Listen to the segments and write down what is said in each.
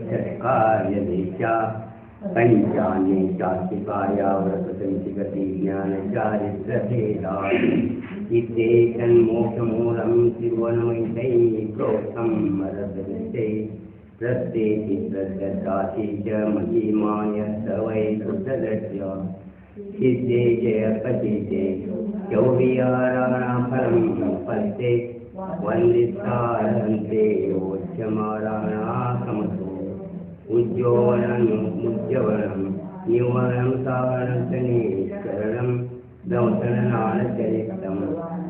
कार्य पंचाने चातिकाया व्रतसंचिकति ज्ञानचारित्रभेदा इते तन्मोक्षमूलं त्रिभुवनमयितै प्रोक्तं मरदविते प्रत्येकि प्रत्यक्षासि च महीमाय स वै शुद्धदृश्य सिद्धे जयपतिते चौर्याराणाफलं पत्ते वन्दितारहन्ते योच्यमाराणाकमसो उज्ज्वलं निवनं सावरणतनीकरणं दंसननानचरितं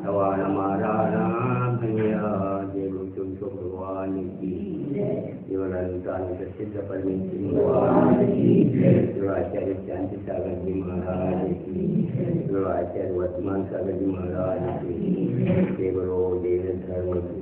सवानमाराणाभन्या देवतुं भगवान की सिद्ध परमेश्वरी भगवान की गुरुआचार्य शांति सागर जी महाराज की गुरुआचार्य वर्तमान सागर जी महाराज की केवलो देव धर्म की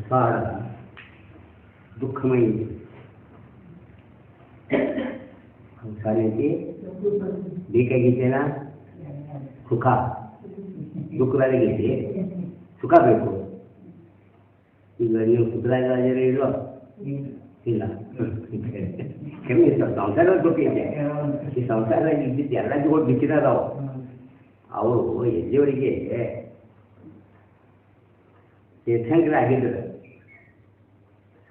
संसार दुःखमयी संसाराची ಬೇಕಾಗಿದ್ದೇನಾ ಸುಖ ದುಃಖದಾಗಿದೆ ಸುಖ ಬೇಕು ಈಗ ನೀವು ಸುಖದಾಗಿದ್ದೀರಾ ಇಲ್ವಾ ಇಲ್ಲ ಕೆಮ್ಮಿ ಸಂಸಾರದ ದುಃಖ ಇದೆ ಈ ಸಂಸಾರದಾಗ ಇದ್ದಿದ್ದು ಎಲ್ಲ ಜೀವ ಬಿಚ್ಚಿದಾರವು ಅವರು ಎಲ್ಲಿಯವರಿಗೆ ತೀರ್ಥಂಕರಾಗಿದ್ದರು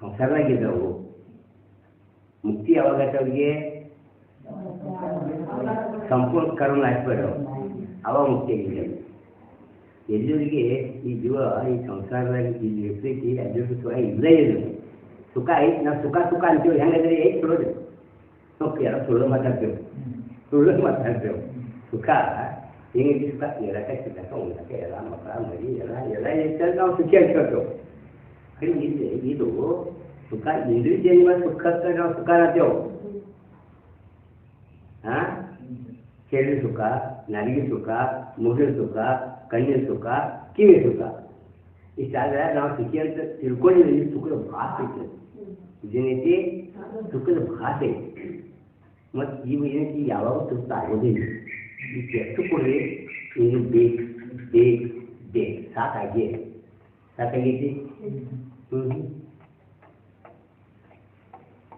ಸಂಸಾರದಾಗಿದ್ದವು ಮುಕ್ತಿ ಯಾವಾಗತ್ತೆ ಅವರಿಗೆ ಸಂಪೂರ್ಣ ಕರ್ಮ ಹಾಕ್ಬೇಡವು ಅವಾಗ ಮುಕ್ತಿ ಆಗಿದೆ ಎಲ್ಲಿಯವರಿಗೆ ಈ ಜೀವ ಈ ಸಂಸಾರದಾಗ ಇಲ್ಲಿ ಇರ್ತೈತಿ ಅಲ್ಲಿವರೆಗೂ ಸುಖ ಇಲ್ಲೇ ಇಲ್ಲ ಸುಖ ಐತಿ ನಾವು ಸುಖ ಸುಖ ಅಂತೀವಿ ಹೆಂಗಂದ್ರೆ ಐತಿ ಸುಳ್ಳೋದು ಸುಖ ಎಲ್ಲ ಸುಳ್ಳು ಮಾತಾಡ್ತೇವೆ ಸುಖ ಹಿಂಗೆ ಸುಖ ಎರಕ ಸಿಕ್ಕ ಉಂಟಕ್ಕೆ ಎಲ್ಲ ಮಕ್ಕಳ ಮರಿ ಎಲ್ಲ ಹೆಚ್ಚಾಗಿ ನಾವು ಸುಖಿ ಅನ್ಕೊಳ್ತೇವೆ ಕಡೆ ಇಲ್ಲಿ ಇದು ಸುಖ ಇಂದ್ರಿಯ ಸುಖಕ್ಕೆ ನಾವು ಸುಖ ಅನ್ನತ್ತೇವೆ ಕೇಳಿ ಸುಖ ನರಿಗೆ ಸುಖ ಮುಗಿನ ಸುಖ ಕಣ್ಣಿನ ಸುಖ ಕಿವಿ ಸುಖ ಇಷ್ಟಾದ್ರೆ ನಾವು ಸುಖಿ ಅಂತ ತಿಳ್ಕೊಂಡಿದ್ದೀವಿ ಸುಖದ ಭಾಷೆ ಐತೆ ಇದೇನೈತಿ ಸುಖದ ಭಾಷೆ ಮತ್ತು ಇವು ಏನೈತಿ ಯಾವಾಗ ಸುಖ ಆಗೋದಿಲ್ಲ ಈಗ ಎಷ್ಟು ಕೊಡ್ರಿ ಇದು ಬೇಕು ಸಾಕಾಗೈತಿ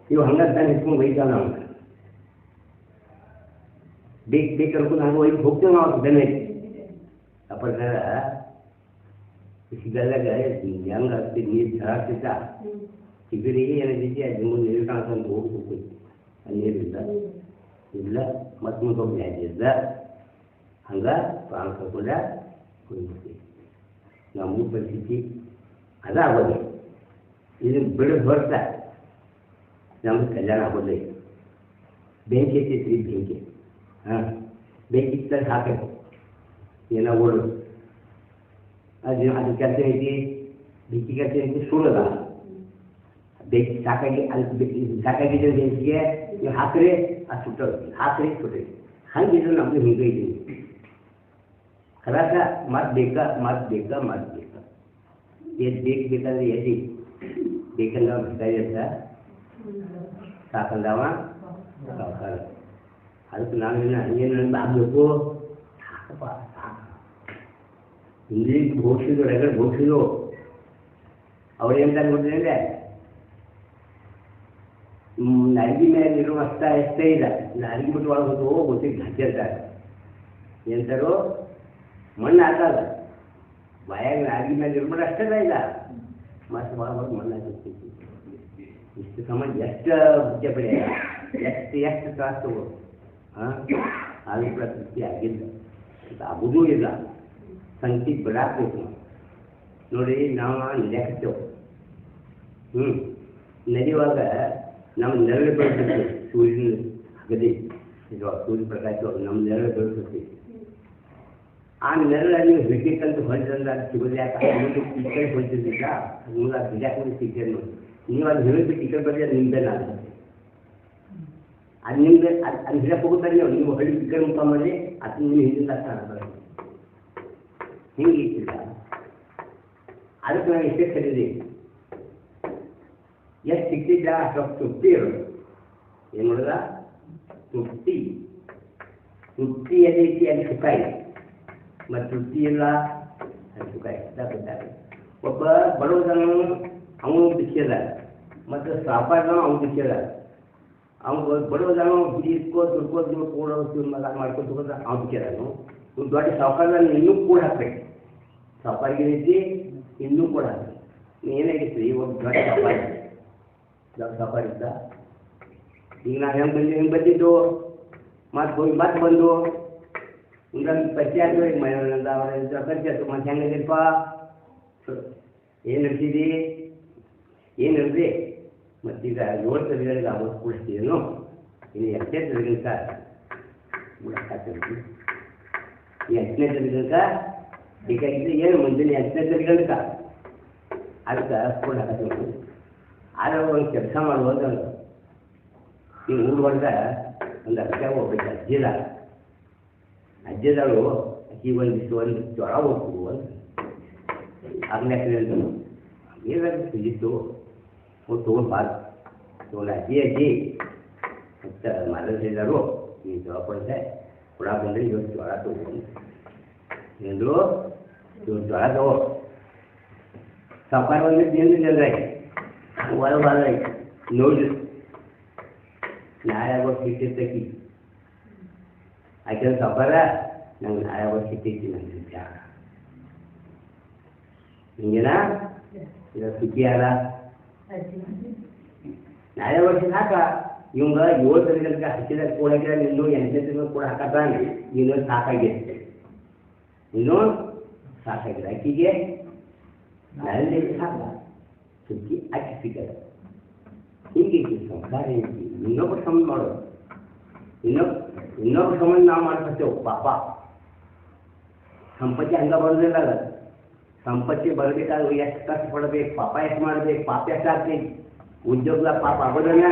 ಇವು ಹಂಗಂತ ನಿಂತ್ಕೊಂಡು ಒಯ್ತಾವ ನಾವು ಬೇಕು ಅನ್ಕೊಂಡು ಹಂಗೆ ಒಯ್ದು ಹೋಗ್ತೇವೆ ನಾವು ಬೆಲೆ ಅಪರ್ಕಾರ ಸಿಗಲ್ಲಾಗ ಹೆಂಗೆ ಆಗ್ತೈತಿ ನೀರು ಝರಾಗ್ತಿದ್ದ ಸಿಗರಿಗೆ ಏನೈತಿ ಅದು ಮುಂದೆ ನೀರು ಕಾಣ್ಕೊಂಡು ಹೋಗ್ಬೇಕು ಅಲ್ಲಿ ನೀರಿಲ್ಲ ಇಲ್ಲ ಮತ್ತು ಮುಂದೆ ಹೋಗಿ ಇದ್ದ ಹಂಗೆ ಪ್ರಾಣ ಕರ್ಕೊಂಡ ಕುಡಿತೀವಿ ನಮ್ಮ ಪರಿಸ್ಥಿತಿ ಅದಾಗೋದು ಇದನ್ನು ಬಿಡೋದು ಹೊರತ ನಮ್ಗೆ ಕಲ್ಯಾಣ ಆಗೋದೇ ಬೆಂಕಿ ಐತಿ ಬೆಂಕಿ ಬೆಂಕಿ ಇತ್ತಲ್ಲಿ ಹಾಕಬೇಕು ಏನೋ ಓಡೋದು ಅದು ಕೆಲಸ ಐತಿ ಬೆಂಕಿ ಕೆಲಸ ಐತಿ ಸುಡೋದ ಬೆಂಕಿ ಸಾಕಾಗಿದೆ ಬೆಂಕಿಗೆ ನೀವು ಹಾಕ್ರಿ ಅದು ಸುಟ್ಟೋದು ಹಾಕ್ರಿ ಸುಟ್ರಿ ಹಂಗಿದ್ರೆ ನಮ್ದು ಹಿಂಗೆ ಇದ್ದೀವಿ ಕಲಾಸ ಮತ್ತೆ ಬೇಕಾ ಎದ್ದು ಬೇಕಾದ್ರೆ ಎದ್ದು ಬೇಕಂದ್ರೆ ಬೇಕಾಗಿರ್ತ ಸಾಕಂದವ ಸಾಕಾರ ಅದಕ್ಕೆ ನಾವು ಏನು ಆಗಬೇಕು ಸಾಕಪ್ಪ ಸಾಕು ಇಂಗ್ಲೀಷ್ ಘೋಷಿದ್ರು ರಗಡ್ ಘೋಷಿದ್ರು ಅವ್ರೇಂತ ನೋಡಿದ್ರೆ ನಾಲ್ಗಿ ಮೇಲೆ ಇರೋ ಅಷ್ಟ ಎಷ್ಟೇ ಇಲ್ಲ ನಾಲ್ಗಿ ಬಿಟ್ಟು ಒಳಗೆ ಹೋಗಿ ಗೊತ್ತಿಗೆ ಹಚ್ಚಿರ್ತಾರೆ ಎಂತಾರು ಮಣ್ಣು ಹಾಕಲ್ಲ ಬಾಯಾಗ ನಾಲ್ಗಿ ಮೇಲೆ ಇರ್ಬಿಟ್ಟು ಅಷ್ಟೇ ಇಲ್ಲ ಮತ್ತೆ ಒಳಗೆ ಮಣ್ಣು ಹಾಕಿರ್ತೀವಿ ಇಷ್ಟು ಸಮಾಜ ಎಷ್ಟು ಮುಖ್ಯ ಬೆಳೆ ಎಷ್ಟು ತ್ರಾಸ ತಗೋದು ಅದು ಪ್ರಕೃತಿ ಆಗಿಲ್ಲ ಆಗೋದೂ ಇಲ್ಲ ಸಂಖ್ಯೆಗೆ ಬಿಡಾಕ್ಬೇಕು ನೋಡಿ ನಾವು ನಡೆಯಕತ್ತೇವೆ ನಡೆಯುವಾಗ ನಮ್ಮ ನೆರಳು ಬೆಳೆಸುತ್ತೆ ಸೂರ್ಯನ ಅಗದಿ ಇದು ಸೂರ್ಯ ಪ್ರಕಾಶ ನಮ್ಮ ನೆರಳು ಬೆಳೆಸುತ್ತೆ ಆ ನೆರಳಲ್ಲಿ ಹಿಡಿಕಂತ ಹೊಂದಿದ್ರೆ ಅದು ಸಿಗೋದು ಯಾಕೆ ಮುಂದೆ ಈ ಕಡೆ ಹೊಂದಿದ್ದಿಲ್ಲ ಮುಂದೆ ಅದು ಹಿಡಿಯಾಕೊಂಡು ಸಿಗ್ತೇನೆ ನೋಡಿ ನೀವು ಅದು ಹಿಡಿದ್ಬಿಟ್ಟು ಈ ಕಡೆ ಬಂದರೆ ಅದು ನಿಂಬೆ ನಾನು ಅದು ನಿಮ್ಗೆ ಅದು ಹಿಡಕ್ಕೆ ಹೋಗುತ್ತಾರೆ ನೀವು ಹಳ್ಳಿ ಈ ಕಡೆ ಮುಖ ಮಾಡಿ ಅದು ನೀವು ಹಿಂದಿನ ಕಾಣಬಾರ್ದು ಹಿಂಗೆ ಇಟ್ಟಿಲ್ಲ ಅದಕ್ಕೆ ನಾವು ಎಷ್ಟೇ ಕರೀರಿ ಎಷ್ಟು ಸಿಕ್ತಿದ್ದ ಅಷ್ಟೊಂದು ತುಟ್ಟಿ ಇರೋದು. ಏನು ಮಾಡೋದ? ತುಟ್ಟಿ ಎದೈತಿ ಅಲ್ಲಿ ಸುಖ ಇದೆ, ಮತ್ತು ತುಟ್ಟಿ ಇಲ್ಲ ಅಲ್ಲಿ ಸುಖ ಇದೆ. ಒಬ್ಬ ಬಡವದನ್ನು ಅವನು ಬಿಚ್ಚಿದ, ಮತ್ತು ಸಾಪಾಡನೂ ಅವ್ನು ಬಿಚ್ಚಿದ. ಅವ್ನು ಬಡವದನ್ನು ಬಿಡಿಸ್ಕೋ ದುಡ್ಕೋದು ಕೂಡೋದು ಮಾಡ್ಕೊಂಡು ಅವ್ನು ಬಿಚ್ಚಿದನು. ದೊಡ್ಡ ಸಾವುಕಾರದನ್ನು ಇನ್ನೂ ಕೂಡ ಹಾಕ್ಬೇಕು. ಸಾವುಕಾರಿಗೈತಿ ಇನ್ನೂ ಕೂಡ ಹಾಕ್ಬೇಕು. ಏನಾಗಿತ್ತು ಒಂದು ದೊಡ್ಡ ಸಾವುಕಾರ ಇದ್ದ. ಈಗ ನಾವು ಹೆಂಗೆ ಬಂದಿದ್ದು ಮತ್ತೆ ಹೋಗಿ ಮತ್ತೆ ಬಂದು ಒಂದು ಪರಿಚಯ ಆದ್ರು. ಈಗ ಮನೆಯೊಳಗಿಂದ ಅವರ ಪರಿಚಯ ಆಯ್ತು. ಮತ್ತೆ ಹೆಂಗಿದ್ದೀರಪ್ಪ, ಏನು ನಡ್ಸಿದಿ, ಏನು ನಡ್ರಿ? ಮತ್ತೀಗ 7 ತಲೆಗಳಿಗೆ ಆಗೋದು ಕೂಡಿಸ್ತೀರೇನು? ಇನ್ನು 8ನೇ ತಲೆಗಂತ ಬಿಡಕ್ಕಾಗ್ತದೆ. ಈ 8ನೇ ತಲೆಗಂತ ಬೇಕಾಗಿದ್ದು ಏನು ಮುಂದಿನ 8ನೇ ತಲೆಗಂತ ಅದಕ್ಕೆ ಸ್ಕೂಲ್ ಹಾಕಬೇಕು. ಆದರೆ ಒಂದು ಕೆಲಸ ಮಾಡುವುದು ನೀವು ಊರು ಹೊಡೆದ ಒಂದು ಅರ್ಥ ಹೋಗ್ಬೇಕು. ಅಜ್ಜಿದಳು ಅಕ್ಕಿ ಒಂದು ಜ್ವರ ಹೋಗ್ತು ಅಂತ 6ನೇ ತಲೆಗಂತ ಏನಾದ್ರು ಸಿಗಿತ್ತು ತೊಗೊಂಡ್ಬಾರ್ದು. ತೊಗೊಂಡು ಅಜ್ಜಿ ಮತ್ತು ಮಾತಾಡ್ತಿದ್ದಾರು ಈ ಜ್ವರ ಕೊಡ್ತೆ ಕೂಡ ಬಂದರೆ ಇವತ್ತು ಜ್ವರ ತಗೊಂಡು ಎಂದರು. ಇವತ್ತು ಜ್ವರ ತಗೋ ಸಾವುಕಾರ ಬಂದಿದ್ದು ನಿಂದ್ರೆ ಹೊರ ನೋಡಿ ನಾಳೆ ಆಗೋದು ಸಿಟ್ಟಿರ್ತೈತಿ. ಆಕೆ ಸಾವುಕಾರ ನಂಗೆ ನಾಳೆ ಆಗೋದು ಸಿಟ್ಟೈತಿ ನಂಗೆ ವಿಚಾರ ಹಿಂಗೇನಾ ಇದು ಸುಖಿ ಅಲ್ಲ. ನಾಳೆ ವರ್ಷ ಸಾಕ ಇವಂಗ 7 ತಲೆಗಳಿಗೆ ಹಚ್ಚಿದ ಕೂಡಕ್ಕೆ ಇನ್ನೂ 8ನೇ ತಲೆಗಳು ಕೂಡ ಹಾಕತ್ತಾನೆ. ಇನ್ನೂ ಸಾಕಾಗಿದೆ, ಇನ್ನೂ ಸಾಕಾಗಿದೆ. ಅಕ್ಕಿಗೆ ನಾಳೆ ಸಾಕ ಸುಖಿ ಅಕ್ಕಿ ಸಿಕ್ಕದ. ಹೀಗೆ ಸಂಸಾರ ಐತಿ. ಇನ್ನೊಬ್ಬರು ಸಂಬಂಧ ಮಾಡೋದು, ಇನ್ನೊಬ್ಬರು ಸಂಬಂಧ ನಾವು ಮಾಡ್ಕೊತೇವೆ. ಪಾಪ ಸಂಪತ್ತಿ ಹಂಗ ಬರೋದಿಲ್ಲ. ಅದ ಸಂಪತ್ತಿ ಬರಬೇಕಾದ್ರೆ ಎಷ್ಟು ಕಷ್ಟಪಡ್ಬೇಕು, ಪಾಪ ಎಷ್ಟು ಮಾಡ್ಬೇಕು, ಪಾಪ ಎಷ್ಟು ಆಗ್ತೈತಿ. ಉದ್ಯೋಗ ಪಾಪ ಆಗೋದನ್ನ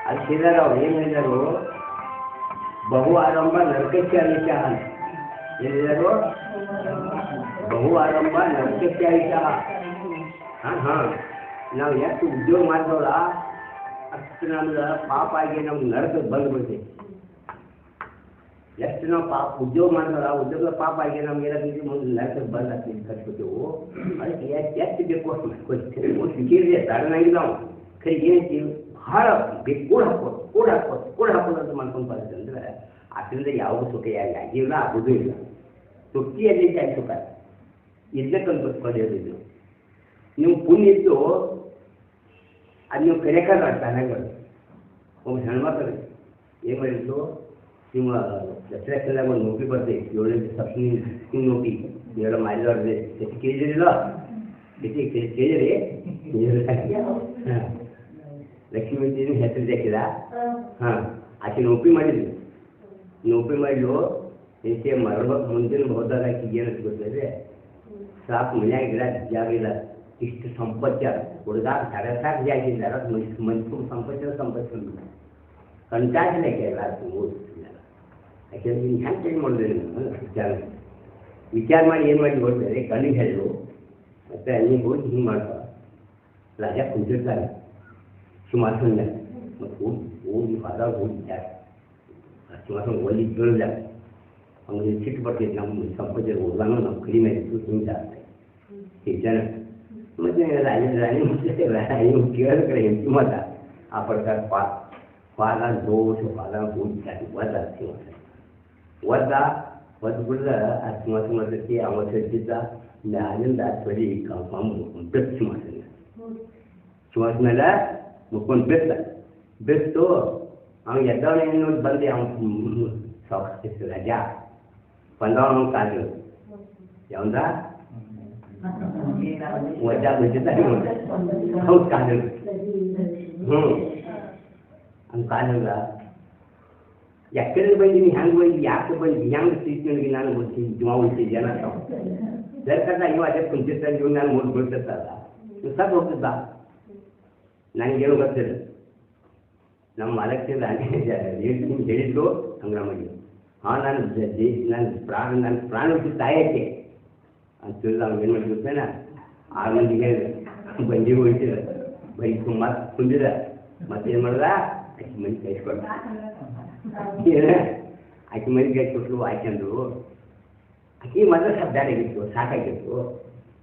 ಅದು ಹೇಳಿದಾರ. ಅವ್ರು ಏನು ಹೇಳಿದರು? ಬಹು ಆರಂಭ ನರಕಕ್ಕೆ ಅಳಿತ ಅಂತ ಹೇಳಿದರು. ಬಹು ಆರಂಭ ನರಕಕ್ಕೆ ಅಳಿತ. ನಾವು ಎಷ್ಟು ಉದ್ಯೋಗ ಮಾಡಿದವಲ್ಲ ಅಷ್ಟು ನಮ್ಗೆ ಪಾಪ ಆಗಿ ನಮ್ಗೆ ನರಕಕ್ಕೆ ಬಂದುಬಿಡ್ತೈತಿ. ಎಷ್ಟು ನಾವು ಉದ್ಯೋಗ ಮಾಡಿದವಲ್ಲ ಉದ್ಯೋಗ ಪಾಪ ಆಗಿ ನಮ್ಗೆ ಏನಾಗ್ತೈತಿ ಮುಂದೆ ನರಕಕ್ಕೆ ಬಂದು ಆಗ್ತೈತಿ ಕಟ್ಬಿಟ್ಟೆವು. ಅದಕ್ಕೆ ಎಷ್ಟು ಬೇಕು ಅಷ್ಟು ಸಿಕ್ಕಿದ್ರೆ ತಡನಾಗಿ ನಾವು ಕೈ ಏನೈತಿ ಭಾಳ ಬೇಕು ಕೂಡ ಹಾಕೋದು ಅಂತ ಮಾಡ್ಕೊಂಡು ಬರುತ್ತೆ. ಅಂದ್ರೆ ಅದರಿಂದ ಯಾವ ಸುಖ ಆಗಿಲ್ಲ, ಆಗೋದೂ ಇಲ್ಲ. ತೃಪ್ತಿಯಲ್ಲಿ ಜಾಸ್ತಿ ಸುಖ ಇದನ್ನೇ ಕಲ್ಪಿಸ್ಕೊಂಡಿದ್ದು. ನೀವು ಪುಣ್ಯ ಇದ್ದು ಅದು ನೀವು ಕರೆಯಕ್ಕಾಗ ಚೆನ್ನಾಗಿ ಒಬ್ಬ ಹೆಣ್ಮಕ್ಳು ಏನು ಮಾಡಿತ್ತು, ನಿಮ್ಮ ದಸರಾಕ್ಕೆಲ್ಲ ಒಂದು ನೌಕರಿ ಬರ್ತೈತಿ. 7ನೇ ಸಬ್ಸಿಡಿ ನೌಕರಿ ಇವೆಲ್ಲ ಮಾಡಿದವ್ರದ್ದು ಎಷ್ಟು ಕೇಳಿದಿರಿಲ್ಲ, ಕೇಳಿರಿ. ಲಕ್ಷ್ಮೀ ಹೆಸರು ಹಾಕಿದ. ಆಕೆ ನೌಕರಿ ಮಾಡಿದ್ವಿ. ನೌಕರಿ ಮಾಡಲು ಏಕೆ ಮುಂದಿನ ಹೋದಾಗ ಆಕೆಗೆ ಏನು ಗೊತ್ತಿದೆ, ಸಾಕು ಮನ್ಯಾಗ ಗಿಡ ಜಾಗ ಇಲ್ಲ, ಇಷ್ಟು ಸಂಪತ್ತು ಹುಡುಗ ಸಾಕು ಜಾಗ ಇದ್ದಾರೆ. ಮನುಷ್ಯ ಸಂಪತ್ತು ಕಂಟಾಟಿನಾಗೆ ಎಲ್ಲ ಓದಿಲ್ಲ. ಯಾಕೆಂದ್ರೆ ನೀನು ಹ್ಯಾಂಗೆ ಚೇಂಜ್ ಮಾಡಿದ್ರೆ ವಿಚಾರ ಮಾಡಿ ಏನು ಮಾಡಿ ಹೋಗ್ತಾರೆ. ಕಣ್ಣಿಗೆ ಹೇಳು ಮತ್ತು ಅಲ್ಲಿಗೆ ಹೋಗಿ ಹಿಂಗೆ ಮಾಡ್ತಾರೆ. ರಾಜ ಕುಂತಿರ್ತಾರೆ ಸುಮಾರು ಮತ್ತು ಹೋಗಿ ಹೊರಗೆ ಹೋಗಿದ್ದಾರೆ. ಸುಮಾರು ಒಲ್ಲಿ ಬೀಳಲ್ಲ. ಅವ್ನಿಗೆ ಸಿಟ್ಟು ಬರ್ತೈತಿ. ನಮ್ಮ ಸಂಪತ್ತಿ ಓದಾನು ನಮ್ಮ ಕಡಿಮೆ ಇತ್ತು ಹಿಂಗೆ ಆಗ್ತದೆ ಈ ಜನ. ಮತ್ತು ರಾಣಿ ಕೇಳಿದ ಕಡೆ ಹೆಂಡತಿ ಮತ ಆ ಪ್ರಕಾರ ಪಾದ ದೋಷ ಪಾದ ಹೋಗಿದ್ದಾರೆ. ಒದ್ದು ಬಿಡ್ದ ಆ ಸುಮಾರು ಅವ ಸಜ್ಜಿದ್ದ ಅಲ್ಲಿಂದ ತೊಳಿ ಬೆಚ್ಚ ಮಾಡ್ತಾನೆ. ಸುಮಾರು ಮೇಲೆ ಮುಕ್ಕೊಂಡು ಬೆತ್ತು ಅವ್ನು ಎದ್ದವನೇನು ನೋಡಿ ಬಂದು ಅವ್ನು ಸಾಕಿಸ್ತು. ರಜ ಬಂದವ ಅವ್ನು ಕಾಲು ಯಾವಂದ ವಜ ಬಂದಿದ್ದ ಹೌದು ಕಾಲು ಅವ್ನು ಕಾಲಲ್ಲ. ಎಕ್ಕಡೆ ಬಂದೀನಿ ಹೆಂಗೆ ಬಂದು ಯಾಕೆ ಬಂದು ಹೆಂಗೆ ತಿಳ್ತೀನಿ ನಾನು ಗೊತ್ತೀನಿ ಜೀವ ಉಳಿಸಿದ್ದೆ ಜನ ಸರ್ಕಾರ ಇವ ಅದೇ ಕುಂತಿರ್ತಾನೆ. ಇವ್ ನಾನು ಮೂರು ಬೀಳ್ತಿರ್ತಲ್ಲ ಇವ್ ಸತ್ತು ಹೋಗ್ತಿದ್ದ. ನನಗೇನು ಗೊತ್ತಿಲ್ಲ. ನಮ್ಮ ಮಾಲಕ್ತಿಂದ ಹೇಳಿದ್ರು ಸಂಗ್ರಾಮಗೆ ನಾನು ಪ್ರಾಣ ಹುಟ್ಟಿ ತಾಯಕ್ಕೆ ಅಂತ ತಿಳಿದ. ಅವ್ನು ಏನು ಮಾಡಿ ಗೊತ್ತೇನ 6 ಮಂದಿಗೆ ಬಂದಿ ಹೋಗ್ತಿಲ್ಲ. ಬರೀ ಸುಮಾರು ಕುಂದಿರ ಮತ್ತೇನು ಮಾಡ್ದ ಆಕೆ ಮನೆ ಕೈಸ್ಕೊಳ್ತ ಆಕೆ ಮನೆ ಕೈಸ್ಕೊಟ್ರು ಆಯ್ಕೆಂದ್ರು ಆಕೆ ಮೊದಲು ಶಬ್ದಾಗಿತ್ತು ಸಾಕಾಗಿತ್ತು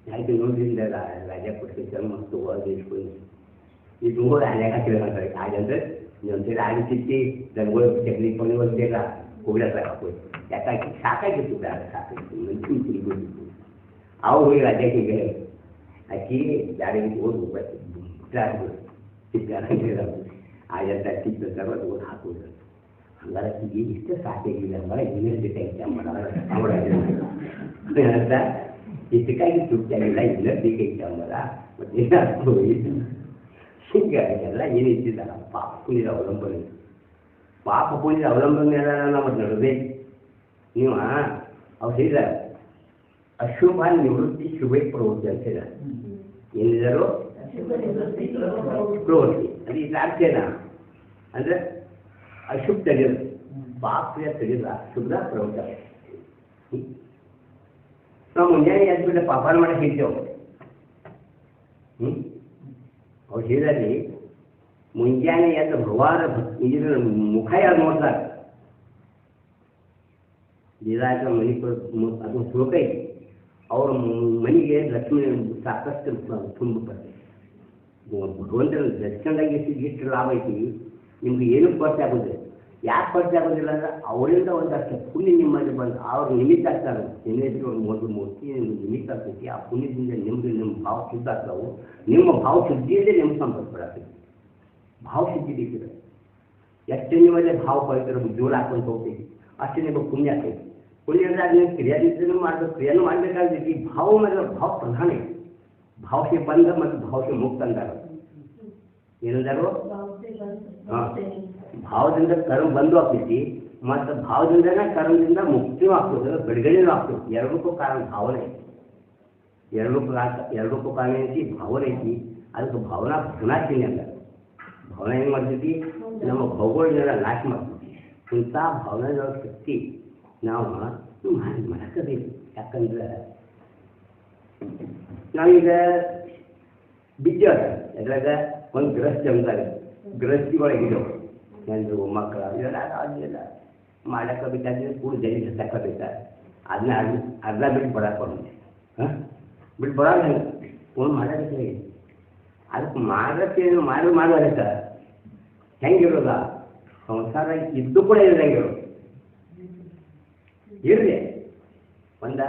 ಆಯ್ತು ನೋಡ್ರಿಂದ ರಾಜ ಕೊಡ್ತಿದ್ದ ಮಸ್ತು ಹೋಗಿಸ್ಕೊಂಡು ಇದು ನೋಡಿ ಆನೆ ಹಾಕಿದ್ರೆ ಹಾಗಂದ್ರೆ ಒಂದ್ಸರಿ ಆಗಿ ಸಿಕ್ಕಿ ರಂಗೋಳಿ ಚಕ್ಲಿ ಪಣಿ ಒಂದೇಗ ಹೋಗ್ಲಕ್ಕ ಹಾಕೋದು ಯಾಕಾಗಿ ಸಾಕಾಗಿತ್ತು ಬೇಡ ಸಾಕಾಗಿತ್ತು ಮನುಷ್ಯನ ಕುಡಿಗೋದಿತ್ತು ಅವ್ರು ಹೋಗಿ ರಾಜಕ್ಕೆ ಅಕ್ಕಿ ಗಾಡಿಗೆ ಓದು ಸಿಕ್ಕಾರ ಆಜಂತ ಸಿಕ್ಕ ತರೋದು ಓದಿ ಹಾಕೋದು ಹಂಗಾರೆ ಅಕ್ಕಿಗೆ ಇಷ್ಟ ಸಾಕಾಗಿಲ್ಲ ಅಂದ್ರೆ ಇನ್ನೇನು ಬೇಕಾಗಿತ್ತು ಅಂತ ಇಷ್ಟಕ್ಕಾಗಿ ತುಟ್ಟಾಗಿಲ್ಲ ಇಲ್ಲ ಬೇಕಾಗಿತ್ತು ಅಂಬಲ್ಲ ಮತ್ತೇನಾದ್ರು ಹಿಂಗೆ ಎಲ್ಲ ಏನಿದ್ದಿಲ್ಲ ಪಾಪ ಪುಣ್ಯದ ಅವಲಂಬನೆ ಪಾಪ ಪುಣ್ಯದ ಅವಲಂಬನೆ ಎಲ್ಲ ನಾವು ನಡೆದೇ ನೀವು ಅವ್ರು ಹೇಳಿದ ಅಶುಭ ನಿವೃತ್ತಿ ಶುಭ ಪ್ರವೃತ್ತಿ ಅಂತ ಹೇಳಿದ ಏನಿದರು ಪ್ರವೃತ್ತಿ ಅದು ಇದು ಅರ್ಥೇನ ಅಂದರೆ ಅಶುಭ ತೆಗೆದು ಪಾಪ ತೆಗೆದ ಶುಭ ಪ್ರವೃತ್ತಿ ನಾವು ಮುಂಜಾನೆ ಎದ್ಬಿಟ್ಟು ಪಾಪಾನ ಮಾಡಕ್ಕೆ ಹೇಳ್ತೇವೆ ಅವ್ರು ಹೇಳಿದಲ್ಲಿ ಮುಂಜಾನೆ ಎದ್ದು ಭಗವಾನ ಇದರ ಮುಖ ಯಾರು ನೋಡ್ತಾರೆ ಇದಾಗ ಮನೆ ಅದು ಶ್ಲೋಕ ಐತಿ ಅವ್ರ ಮನೆಗೆ ಲಕ್ಷ್ಮಿ ಸಾಕಷ್ಟು ತುಂಬುತ್ತೆ ಭಗವಂತನ ದರ್ಶನದಾಗಿ ಎಷ್ಟು ಲಾಭ ಐತಿ ನಿಮ್ಗೆ ಏನೂ ಖರ್ಚು ಆಗೋದಿಲ್ಲ ಯಾಕೆ ಖರ್ಚು ಆಗೋದಿಲ್ಲ ಅಂದ್ರೆ ಅವರಿಂದ ಒಂದಷ್ಟು ಪುಣ್ಯ ನಿಮ್ಮಲ್ಲಿ ಬಂದು ಅವ್ರ ನಿಮಿತ್ತ ಆಗ್ತಾರೆ ನಿನ್ನೆದ್ರು ಒಂದು ಮೂರ್ತಿ ನಿಮಿತ್ತ ಆಗ್ತೈತಿ ಆ ಪುಣ್ಯದಿಂದ ನಿಮ್ಗೆ ನಿಮ್ಮ ಭಾವ ಶುದ್ಧ ಆಗ್ತಾವೆ ನಿಮ್ಮ ಭಾವ ಶುದ್ಧಿಯಲ್ಲೇ ನಿಮ್ಮ ಸಂಪರ್ಕ ಬರತೈತಿ ಭಾವ ಶುದ್ಧಿ ಬೇಕಿದೆ ಎಷ್ಟು ನಿಮ್ಮಲ್ಲೇ ಭಾವ ಪವಿತ್ರ ಜೋರ ಹಾಕೊಂಡು ಹೋಗ್ತೈತಿ ಅಷ್ಟು ನಿಮಗೆ ಪುಣ್ಯ ಆಗ್ತೈತಿ ಪುಣ್ಯ ಅಂದ್ರೆ ಅದು ನೀವು ಕ್ರಿಯಾದಿದ್ದನ್ನು ಮಾಡಬೇಕು ಕ್ರಿಯೆಯನ್ನು ಮಾಡಬೇಕಾದ್ರೆ ಈ ಭಾವ ಮೇಲೆ ಭಾವ ಪ್ರಧಾನ ಐತಿ ಭಾವಕ್ಕೆ ಬಂದ ಮತ್ತು ಭಾವಕ್ಕೆ ಮುಕ್ತ ಅಂದಾರ ಏನಂದಾರು ಹಾಂ ಭಾವದಿಂದ ಕರ್ಮ ಬಂದು ಆಗ್ತೈತಿ ಮತ್ತು ಭಾವದಿಂದನೇ ಕರ್ಮದಿಂದ ಮುಕ್ತಿಯೂ ಆಗ್ತದೆ ಬಿಡುಗಡೆನೂ ಆಗ್ತದೆ ಎರಡಕ್ಕೂ ಕಾರಣ ಭಾವನೆ ಎರಡಕ್ಕೂ ಕಾರಣ ಐತಿ ಭಾವನೆ ಐತಿ ಅದಕ್ಕೆ ಭಾವನಾ ಭಗ್ನಾಶಿನಿ ಅಲ್ಲ ಭಾವನೆ ಏನು ಮಾಡ್ತೈತಿ ನಮ್ಮ ಭೌಗೋಳಿಕ ನಾಶ ಮಾಡ್ತೈತಿ ಇಂಥ ಭಾವನೆಗಳ ಶಕ್ತಿ ನಾವು ಮಾಡಬೇಕು ಯಾಕಂದ್ರೆ ನಾವೀಗ ಬಿದ್ದು ಅದ್ರಾಗ ಒಂದು ಗೃಹಸ್ಥಿ ಅಂತಾರೆ ಗೃಹಸ್ಥಿಗಳಾಗಿದ್ದವು ನಂದು ಮಕ್ಕಳು ಇವೆಲ್ಲ ಅದೆಲ್ಲ ಮಾಡಕ್ಕೆ ಬೇಕಾದ್ರೆ ಕೂಡ ಜನ ಹತ್ತಕ್ಕಬೇಕಾರೆ ಅದನ್ನ ಅರ್ಧ ಬಿಟ್ಟು ಬರೋಕೆ ಬಂದೆ ಹಾಂ ಬಿಟ್ಟು ಬರೋದು ಹೆಂಗೆ ಫೋನ್ ಮಾಡೋದಕ್ಕೆ ಅದಕ್ಕೆ ಮಾಡೋಕ್ಕೇನು ಮಾಡೋದಕ್ಕೆ ಹೆಂಗಿರೋದ ಸಂಸಾರ ಇದ್ದು ಕೂಡ ಇರೋದು ಇರಲಿ ಒಂದು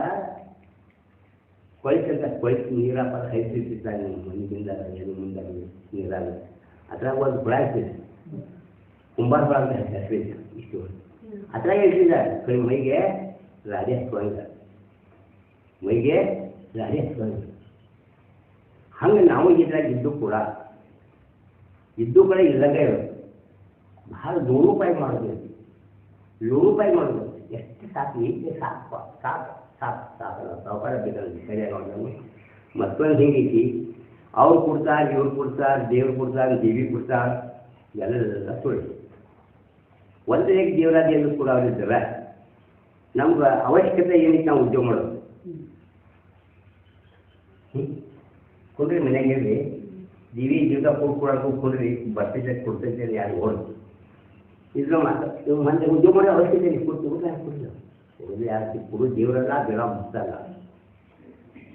ಕೊಯ್ತಂತ ಕೊಯ್ತು ನೀರಪ್ಪ ಹೈತಿರ್ತಿರ್ತಾನೆ ನಿಮ್ಮ ಮನೆಯಿಂದ ಏನು ಮುಂದೆ ನೀರಾಗ ಅದ್ರಾಗ ಒಂದು ಹುಳ ಇರ್ತಿದೆ ಕುಂಬಾರ ಹುಳ ಅಂತ ಹೆಸರು ಇಷ್ಟು ಅದ್ರಾಗ ಇಟ್ಟಿದ್ದ ಕೈ ಮೈಗೆ ರಾಜೇ ಹತ್ಕೊಂಡ ಮೈಗೆ ರಾಜೇ ಹತ್ಕೊಂಡ ಹಂಗೆ ನಾವು ಇದ್ರಾಗ ಇದ್ದು ಕೂಡ ಇಲ್ಲಂಗೆ ಇರೋದು ಭಾಳ ₹100 ಮಾಡೋದು ₹100 ಮಾಡೋದು ಎಷ್ಟು ಸಾಕು ಈಗ ಸಾಕು ಸಾವುಕಾರ ಬೇಕಾದ್ರೆ ಸರಿಯಾಗಿ ಮತ್ತೊಂದು ಹಿಂಗೈತಿ ಅವ್ರು ಕೊಡ್ತಾರೆ ಇವ್ರು ಕೊಡ್ತಾರೆ ದೇವ್ರು ಕೊಡ್ತಾರೆ ದೇವಿ ಕೊಡ್ತಾರೆ ಎಲ್ಲ ಸುಳ್ಳು ಒಂದೇ ದೇವರಾಜ ಕೂಡ ಅವರಿದ್ದಾರ ನಮ್ಗೆ ಅವಶ್ಯಕತೆ ಏನಕ್ಕೆ ನಾವು ಉದ್ಯೋಗ ಮಾಡೋದು ಕೊಡ್ರಿ ಮನೆಯಾಗಿರ್ರಿ ದೇವಿ ಜೀವಿತ ಕೊಡ್ಕೊಡೋದು ಕೊಡ್ರಿ ಬರ್ತೈತೆ ಕೊಡ್ತೈತೆ ಯಾರು ಓಡಿ ಇದ್ರ ಮಾತು ಮಂದಿ ಉದ್ಯೋಗ ಮಾಡೋ ಅವಶ್ಯಕತೆ ಕೊಡ್ತೀವಿ ಯಾರು ಕೊಡೋ ದೇವರಲ್ಲ ಬೇರೆ ಭಕ್ತ ಅಲ್ಲ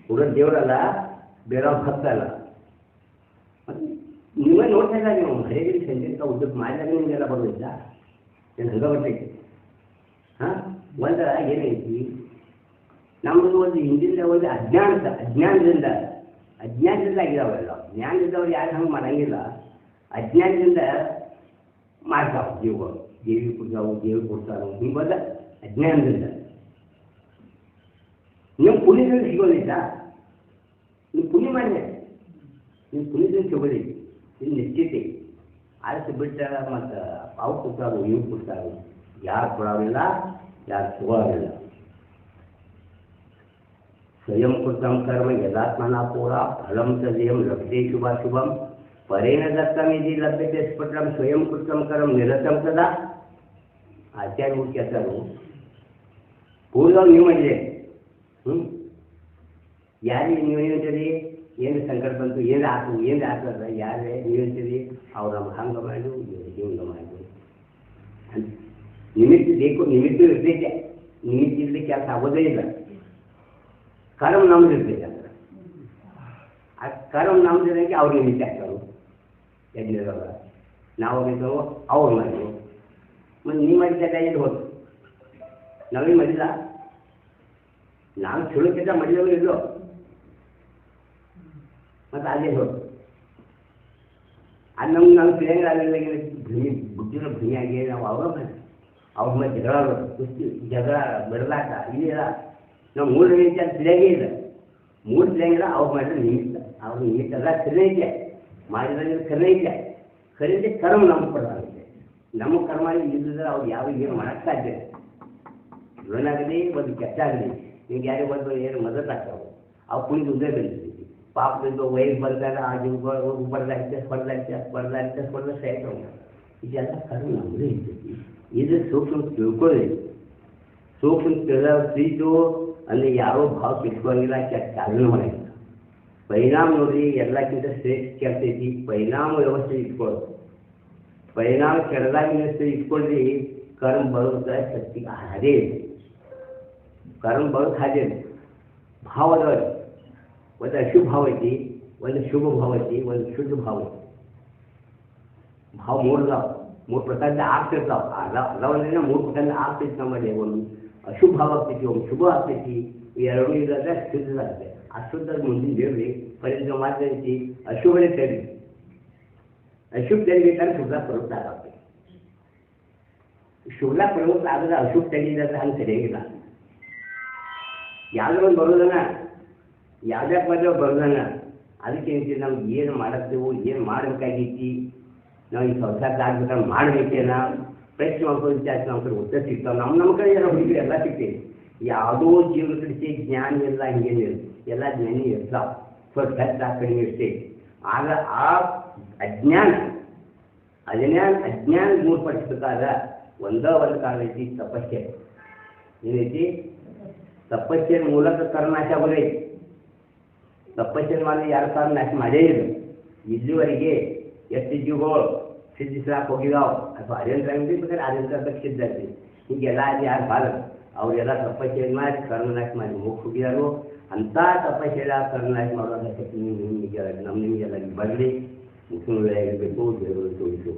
ಕೊಡೋ ದೇವರಲ್ಲ ಬೇರೆ ಭಕ್ತ ಅಲ್ಲ ಮತ್ತು ನೀವೇ ನೋಡ್ತಾ ಇಲ್ಲ ನೀವು ಹರಿಗಿರಿ ಸಂಜೆ ಉದ್ಯೋಗ ಮಾಡಿದಾಗ ನಿಮಗೆಲ್ಲ ಬರೋದಿಲ್ಲ ಏನು ಹಂಗೆ ಬರ್ತೈತಿ ಹಾಂ ಒಂದು ಏನೈತಿ ನಮ್ಮದು ಒಂದು ಹಿಂದಿನ ಒಂದು ಅಜ್ಞಾನದಿಂದ ಆಗಿದಾವೆಲ್ಲ ಜ್ಞಾನದಿಂದವ್ರು ಯಾರು ಹಂಗೆ ಮಾಡಂಗಿಲ್ಲ ಅಜ್ಞಾನದಿಂದ ಮಾಡ್ತಾವೆ ಜೀವಗಳು ದೇವಿ ಕೊಡ್ತಾವೆ ದೇವ್ರು ಕೊಡ್ತಾವೆ ಹಿಂಗೆ ಬಂದ ಅಜ್ಞಾನದಿಂದ ನೀವು ಪುಣ್ಯದಿಂದ ಸಿಗೋದಿಲ್ಲ ನೀವು ಪುಣ್ಯ ಮಾಡಿದೆ ನೀವು ಪುಣ್ಯದಿಂದ ಸಿಗೋದಿಲ್ಲ ಇದು ನಿಶ್ಚಿತೆ ಆಯ್ತು ಬಿಟ್ಟ ಮತ್ತು ಅವು ಕೊಡ್ತಾರೋ ಇವು ಕೊಡ್ತಾರೋ ಯಾರು ಕೊಡೋದಿಲ್ಲ ಯಾರು ಸಿಗೋದಿಲ್ಲ ಸ್ವಯಂ ಕೃತಂ ಕರ್ಮ ಯದಾತ್ಮನಾ ಪೂರ ಫಲಂ ತದೇಯಂ ಲಭ್ಯತೆ ಶುಭಾಶುಭಂ ಪರೇಣ ದತ್ತಂ ಯದಿ ಲಭ್ಯತೆ ಸ್ಫುಟಂ ಸ್ವಯಂ ಕೃತಂ ಕರ್ಮ ನಿರತಂ ತದಾ ಆಚಾರ್ಯ ಮೂರ್ತಿ ಹೇಳ್ತಾರೆ ಪೂರ್ವವಾಗಿ ನೀವು ಮಾಡಿದೆ ಯಾರಿಗೆ ನೀವು ಏನಂತೀರಿ ಏನು ಸಂಕಟ ಬಂತು, ಏನು ಆತದ ಯಾರೇ ನೀವು ಹೇಳ್ತೀರಿ ಅವ್ರು ನಮ್ಮ ಹಂಗೆ ಮಾಡು ಹಿಂಗೆ ಮಾಡು ಅಂತ. ನಿಮಿತ್ತ ಬೇಕು, ನಿಮಿತ್ತ ಇರ್ತೈತೆ, ನಿಮಿತ್ತ ಇರಲಿಕ್ಕೆ ಕೆಲಸ ಆಗೋದೇ ಇಲ್ಲ. ಕರ್ಮ ನಮ್ದು ಇರ್ತೈತೆ ಅಂದ್ರೆ ಆ ಕರ್ಮ ನಮ್ದು ಇರೋಂಗೆ ಅವ್ರು ನಿಮಿತ್ತ ಆಗ್ತಾರು. ಯಜ್ಞದವ ನಾವು ಹೋಗಿದ್ದೆವು ಅವ್ರು ಮಾಡಿದ್ರು. ಮತ್ತು ನೀವು ಮಾಡಿದಾಗ ಎಲ್ಲಿ ಹೋದ್ರು? ನಾವೇನು ಮಾಡಿಲ್ಲ, ನಾವು ಚಲೋ ಕೆಲಸ ಮಾಡಿದವರು ಇಲ್ಲೋ, ಮತ್ತು ಅದೇ ಹೋದ್ರು. ಅದು ನಮ್ಗೆ ನಾವು ತಿಳಿಯಂಗಿಲ್ಲ, ಬುದ್ಧಿನ ಭೂಮಿಯಾಗಿ ನಾವು ಅವ್ರ ಮೇಲೆ ಜಗಳ ಬಡದಾಟ ಇಲ್ಲ. ನಾವು ಮೂರು ರೀತಿ ಅದು ತಿಳಿಯಂಗೇ ಇಲ್ಲ, ಮೂರು ತಿಳಿಯಂಗಿಲ್ಲ. ಅವ್ರು ಮಾಡಿದ್ರೆ ನಿಮಿತ್ತ, ಅವ್ರ ನಿಮಿತ್ತ ಎಲ್ಲ ಖರೀದೆ ಮಾಡಿದ್ರೆ ಖರೀದೆ ಕರ್ಮ ನಮ್ಗೆ ಕೊಡಲಾಗುತ್ತೆ. ನಮ್ಮ ಕರ್ಮ ಇಲ್ಲದ್ರೆ ಅವ್ರು ಯಾವ ಏನು ಮಾಡೋಕ್ಕೆ ಸಾಧ್ಯ. ಏನಾಗಲಿ ಒಂದು ಕೆಟ್ಟ ಆಗಲಿ, ನಿಮ್ಗೆ ಯಾರಿಗೆ ಬಂದು ಏನು ಮದತ್ ಆಗ್ತಾವೆ, ಅವು ಕುಣಿದು ಉದ್ದೇ ಬೆಳೆಸ್ತೈತಿ. ಪಾಪದಿಂದ ವಯಸ್ಸು ಬಂದಾಗ ಆ ಸ್ಪರ್ಧಾಗ್ತಾ ಸಾಯ್ತಾವ. ಇದೆಲ್ಲ ಕರ್ಮ ನಮ್ಮದೇ ಇರ್ತೈತಿ. ಇದು ಸೂಕ್ಷ್ಮ ತಿಳ್ಕೊಳ್ಳಿ. ಸೂಕ್ಷ್ಮ ತಿಳಿದು ಅಂದರೆ ಯಾರೋ ಭಾವ ತಿಳ್ಕೊಳ್ಳಿಲ್ಲ, ಚಾಲನೆ ಮಾಡಿಲ್ಲ. ಪರಿಣಾಮ ನೋಡ್ರಿ, ಎಲ್ಲಕ್ಕಿಂತ ಶ್ರೇಷ್ಠ ಕೆಲಸ ಐತಿ ಪರಿಣಾಮ ವ್ಯವಸ್ಥೆ ಇಟ್ಕೊಳ್ಳೋದು. ಪರಿಣಾಮ ಕೆಡದಾಗ ವ್ಯವಸ್ಥೆ ಇಟ್ಕೊಳ್ಳಿ, ಕರ್ಮ ಬರೋದ ಶಕ್ತಿ ಹಾದೇ ಇದೆ. ಕರ್ಮ ಬರೋದು ಹಾದೇ ಇದೆ. ಭಾವದವರು ಒಂದು ಅಶುಭ ಭಾವ ಐತಿ, ಒಂದು ಶುಭ ಭಾವ ಐತಿ, ಒಂದು ಶುದ್ಧ ಭಾವ ಐತಿ. ಭಾವ ಮೂರು ಪ್ರಕಾರದ ಆಗ್ತಿರ್ತಾವೆ. ಅಲ್ಲವನ್ನ ಮೂರು ಪ್ರಕಾರದ ಆಗ್ತೈತಿ. ನಮ್ಮಲ್ಲಿ ಒಂದು ಅಶುಭ ಭಾವ ಆಗ್ತೈತಿ, ಒಂದು ಶುಭ ಆಗ್ತೈತಿ. ಎರಡು ಇರೋದ್ರೆ ಶುದ್ಧದಾಗುತ್ತೆ. ಅಶುದ್ಧ ಮುಂದಿನ ದೇವ್ರಿ ಪರಿಣಾಮ ಮಾತೈತಿ. ಅಶುಭನೇ ತೆರಿ, ಅಶುಭ ತೆರಿಬೇಕಾದ್ರೆ ಶುದ್ಧ ಪ್ರವೃತ್ತ ಆಗತ್ತೆ. ಶುದ್ಧ ಪ್ರವೃತ್ತ ಆದರೆ ಅಶುಭ ತೆಗಿದ್ರೆ ಹಂಗೆ ಸರಿಯಾಗಿಲ್ಲ. ಯಾವುದೋ ಒಂದು ಬರೋದನ್ನ ಯಾವ್ದ್ಯಾಕೆ ಬಂದ್ರೆ ಬರೋದನ್ನ ಅದಕ್ಕೆ ನಮ್ಗೆ ಏನು ಮಾಡತ್ತೇವು, ಏನು ಮಾಡಬೇಕಾಗೈತಿ, ನಾವು ಈ ಸಂಸಾರದ ಆಗ್ಬೇಕಾದ್ರೆ ಮಾಡಬೇಕೇನ ಪ್ರಶ್ನೆ ಮಾಡ್ಕೊಂಡು ವಿಚಾರ ನಮ್ಮ ಉತ್ತರ ಸಿಗ್ತಾವೆ. ನಮ್ಮ ಕಡೆ ಏನೋ ಹುಡುಗಿ ಎಲ್ಲ ಸಿಗ್ತೇವೆ. ಯಾವುದೋ ಜೀವನ ಕಡಿಸಿ ಜ್ಞಾನ ಎಲ್ಲ ಹಿಂಗೇನಿಲ್ಲ, ಎಲ್ಲ ಜ್ಞಾನಿ ಇರ್ತಾವೆ. ಸ್ವಲ್ಪ ಹೆಚ್ಚು ಕಡಿಮೆ ಇರ್ತೇವೆ. ಆಗ ಆ ಅಜ್ಞಾನ ಮೂರ್ಪಡಿಸ್ಬೇಕಾದ್ರೆ ಒಂದೇ ಒಂದು ಕಾರಣ ಐತಿ, ತಪಸ್ಸೆ. ಏನೈತಿ? ತಪಸ್ಸಿನ ಮೂಲಕ ಕರ್ಮನಾಶ ಆಗೋದೈತಿ. ತಪಸ್ಸಿನ ಮಾಡಿ ಯಾರು ಕರ್ಮನಾಶ ಮಾಡೇ ಇಲ್ಲ. ಇಲ್ಲಿವರೆಗೆ ಎಷ್ಟು ಜೀವಗಳು ಸಿದ್ಧಿಸ್ಲಾಕ ಹೋಗಿದಾವೆ, ಅಥವಾ ಅರ್ಯಂತ್ರ ಬೇಕಾದ್ರೆ ಅರ್ಯಂತ್ರ ಸಿದ್ಧಿ ಹೀಗೆಲ್ಲ ಯಾರು ಬಾರ ಅವರೆಲ್ಲ ತಪಸ್ಸೆ ಮಾಡಿ ಕರ್ಮನಾಶ ಮಾಡಿ ಹೋಗಿದಾರು. ಅಂಥ ತಪಸ್ಸೆಲ್ಲ ಕರ್ಮನಾಶ ಮಾಡುವಂಥ ಶಕ್ತಿ ನಿಮಗೆಲ್ಲ ಬರಲಿ. ಮುಖ್ಯವಾಗಿರಬೇಕು, ದೇವರು ತೋರಿಸು.